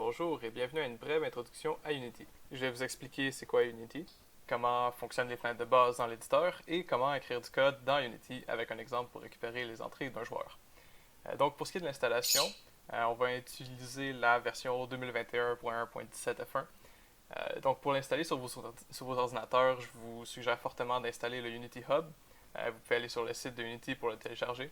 Bonjour et bienvenue à une brève introduction à Unity. Je vais vous expliquer c'est quoi Unity, comment fonctionnent les fenêtres de base dans l'éditeur et comment écrire du code dans Unity avec un exemple pour récupérer les entrées d'un joueur. Donc pour ce qui est de l'installation, on va utiliser la version 2021.1.17F1. Donc pour l'installer sur vos ordinateurs, je vous suggère fortement d'installer le Unity Hub. Vous pouvez aller sur le site de Unity pour le télécharger.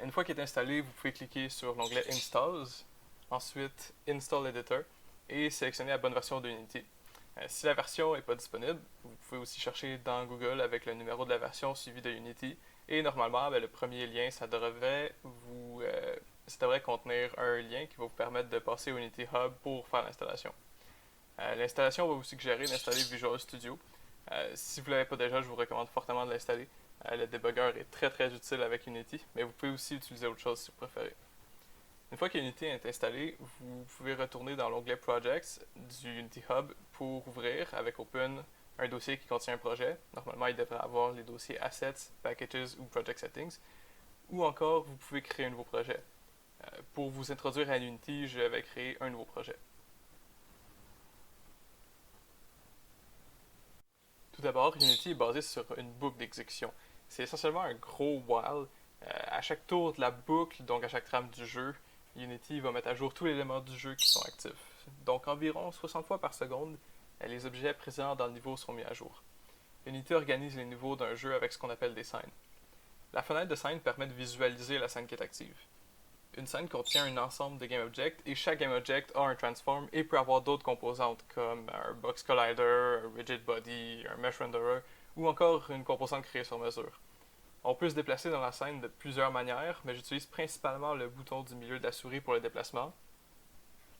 Une fois qu'il est installé, vous pouvez cliquer sur l'onglet Installs, ensuite Install Editor et sélectionner la bonne version de Unity. Si la version n'est pas disponible, vous pouvez aussi chercher dans Google avec le numéro de la version suivi de Unity et normalement, le premier lien, ça devrait contenir un lien qui va vous permettre de passer au Unity Hub pour faire l'installation. L'installation va vous suggérer d'installer Visual Studio. Si vous ne l'avez pas déjà, je vous recommande fortement de l'installer. Le debugger est très utile avec Unity, mais vous pouvez aussi utiliser autre chose si vous préférez. Une fois que Unity est installé, vous pouvez retourner dans l'onglet Projects du Unity Hub pour ouvrir avec Open un dossier qui contient un projet. Normalement, il devrait avoir les dossiers Assets, Packages ou Project Settings. Ou encore, vous pouvez créer un nouveau projet. Pour vous introduire à Unity, je vais créer un nouveau projet. Tout d'abord, Unity est basé sur une boucle d'exécution. C'est essentiellement un gros while. À chaque tour de la boucle, donc à chaque trame du jeu, Unity va mettre à jour tous les éléments du jeu qui sont actifs. Donc environ 60 fois par seconde, les objets présents dans le niveau sont mis à jour. Unity organise les niveaux d'un jeu avec ce qu'on appelle des scènes. La fenêtre de scène permet de visualiser la scène qui est active. Une scène contient un ensemble de GameObjects et chaque GameObject a un transform et peut avoir d'autres composantes comme un box collider, un rigid body, un mesh renderer ou encore une composante créée sur mesure. On peut se déplacer dans la scène de plusieurs manières, mais j'utilise principalement le bouton du milieu de la souris pour le déplacement,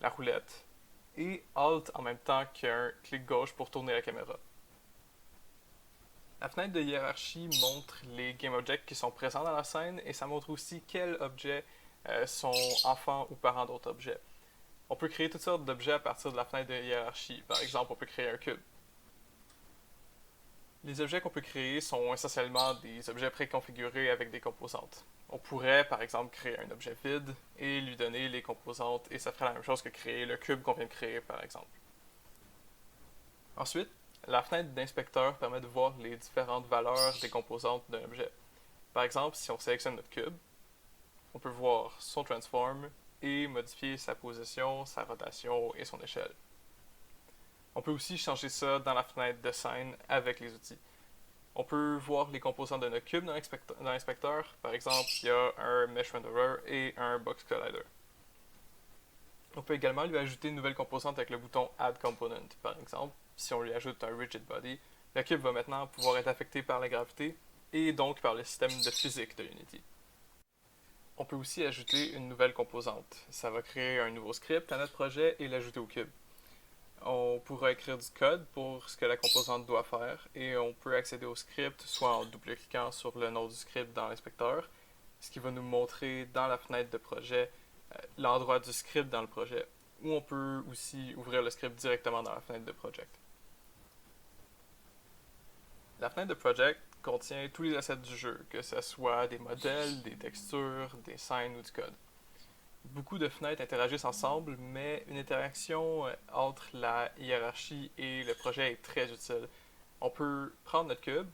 la roulette, et Alt en même temps qu'un clic gauche pour tourner la caméra. La fenêtre de hiérarchie montre les GameObjects qui sont présents dans la scène et ça montre aussi quels objets sont enfants ou parents d'autres objets. On peut créer toutes sortes d'objets à partir de la fenêtre de hiérarchie. Par exemple, on peut créer un cube. Les objets qu'on peut créer sont essentiellement des objets préconfigurés avec des composantes. On pourrait, par exemple, créer un objet vide et lui donner les composantes et ça ferait la même chose que créer le cube qu'on vient de créer, par exemple. Ensuite, la fenêtre d'inspecteur permet de voir les différentes valeurs des composantes d'un objet. Par exemple, si on sélectionne notre cube, on peut voir son transform et modifier sa position, sa rotation et son échelle. On peut aussi changer ça dans la fenêtre de scène avec les outils. On peut voir les composants de notre cube dans l'inspecteur. Par exemple, il y a un mesh renderer et un box collider. On peut également lui ajouter une nouvelle composante avec le bouton Add Component. Par exemple, si on lui ajoute un rigid body, le cube va maintenant pouvoir être affecté par la gravité et donc par le système de physique de Unity. On peut aussi ajouter une nouvelle composante. Ça va créer un nouveau script à notre projet et l'ajouter au cube. On pourra écrire du code pour ce que la composante doit faire et on peut accéder au script soit en double-cliquant sur le nom du script dans l'inspecteur, ce qui va nous montrer dans la fenêtre de projet l'endroit du script dans le projet, ou on peut aussi ouvrir le script directement dans la fenêtre de project. La fenêtre de project contient tous les assets du jeu, que ce soit des modèles, des textures, des scènes ou du code. Beaucoup de fenêtres interagissent ensemble, mais une interaction entre la hiérarchie et le projet est très utile. On peut prendre notre cube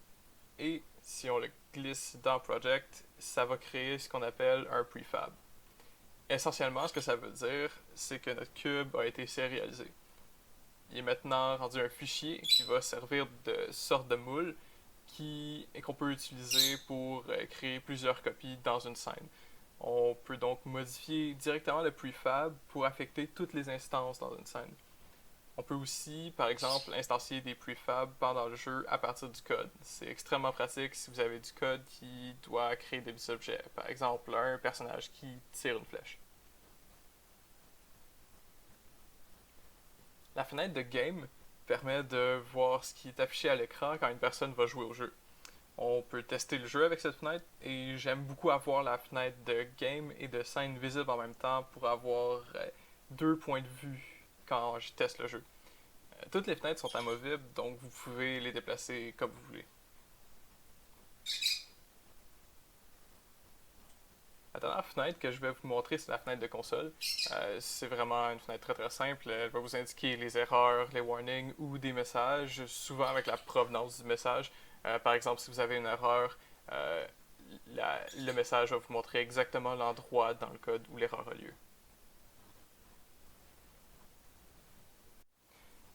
et si on le glisse dans Project, ça va créer ce qu'on appelle un prefab. Essentiellement, ce que ça veut dire, c'est que notre cube a été sérialisé. Il est maintenant rendu un fichier qui va servir de sorte de moule qu'on peut utiliser pour créer plusieurs copies dans une scène. On peut donc modifier directement le prefab pour affecter toutes les instances dans une scène. On peut aussi, par exemple, instancier des prefabs pendant le jeu à partir du code. C'est extrêmement pratique si vous avez du code qui doit créer des objets. Par exemple, un personnage qui tire une flèche. La fenêtre de Game permet de voir ce qui est affiché à l'écran quand une personne va jouer au jeu. On peut tester le jeu avec cette fenêtre et j'aime beaucoup avoir la fenêtre de game et de scène visible en même temps pour avoir deux points de vue quand je teste le jeu. Toutes les fenêtres sont amovibles, donc vous pouvez les déplacer comme vous voulez. La dernière fenêtre que je vais vous montrer, c'est la fenêtre de console. C'est vraiment une fenêtre très très simple. Elle va vous indiquer les erreurs, les warnings ou des messages, souvent avec la provenance du message. Par exemple, si vous avez une erreur, le message va vous montrer exactement l'endroit dans le code où l'erreur a lieu.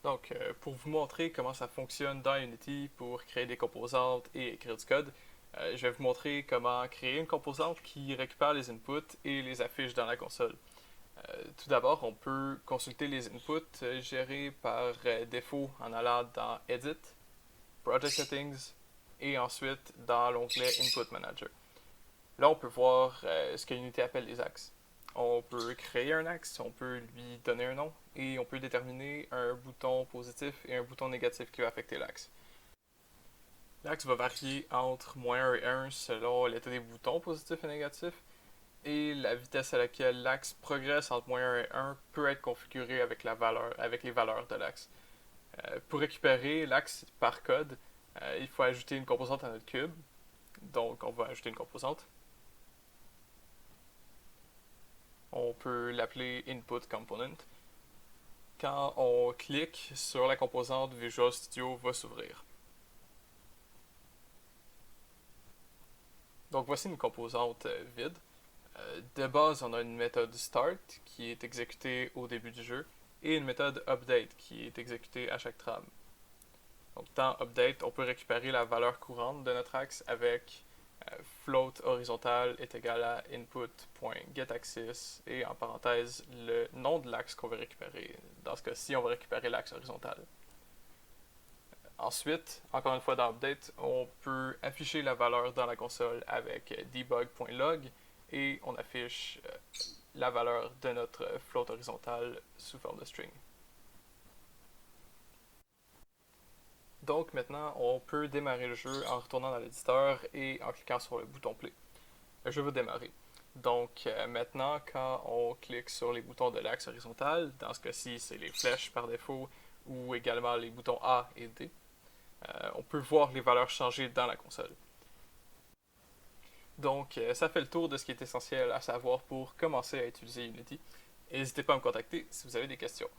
Donc, pour vous montrer comment ça fonctionne dans Unity pour créer des composantes et écrire du code, je vais vous montrer comment créer une composante qui récupère les inputs et les affiche dans la console. Tout d'abord, on peut consulter les inputs gérés par défaut en allant dans Edit, Project Settings et ensuite dans l'onglet Input Manager. Là, on peut voir ce que Unity appelle les axes. On peut créer un axe, on peut lui donner un nom et on peut déterminer un bouton positif et un bouton négatif qui va affecter l'axe. L'axe va varier entre -1 et 1 selon l'état des boutons positifs et négatifs, et la vitesse à laquelle l'axe progresse entre -1 et 1 peut être configurée avec les valeurs de l'axe. Pour récupérer l'axe par code, il faut ajouter une composante à notre cube. Donc on va ajouter une composante. On peut l'appeler Input Component. Quand on clique sur la composante, Visual Studio va s'ouvrir. Donc voici une composante vide. De base, on a une méthode start qui est exécutée au début du jeu et une méthode update qui est exécutée à chaque trame. Donc dans update, on peut récupérer la valeur courante de notre axe avec float horizontal est égal à input.getAxis et en parenthèse le nom de l'axe qu'on veut récupérer. Dans ce cas-ci, on va récupérer l'axe horizontal. Ensuite, encore une fois dans update, on peut afficher la valeur dans la console avec debug.log et on affiche la valeur de notre float horizontal sous forme de string. Donc maintenant, on peut démarrer le jeu en retournant dans l'éditeur et en cliquant sur le bouton play. Le jeu va démarrer. Donc maintenant, quand on clique sur les boutons de l'axe horizontal, dans ce cas-ci, c'est les flèches par défaut ou également les boutons A et D, on peut voir les valeurs changer dans la console. Donc, ça fait le tour de ce qui est essentiel à savoir pour commencer à utiliser Unity. N'hésitez pas à me contacter si vous avez des questions.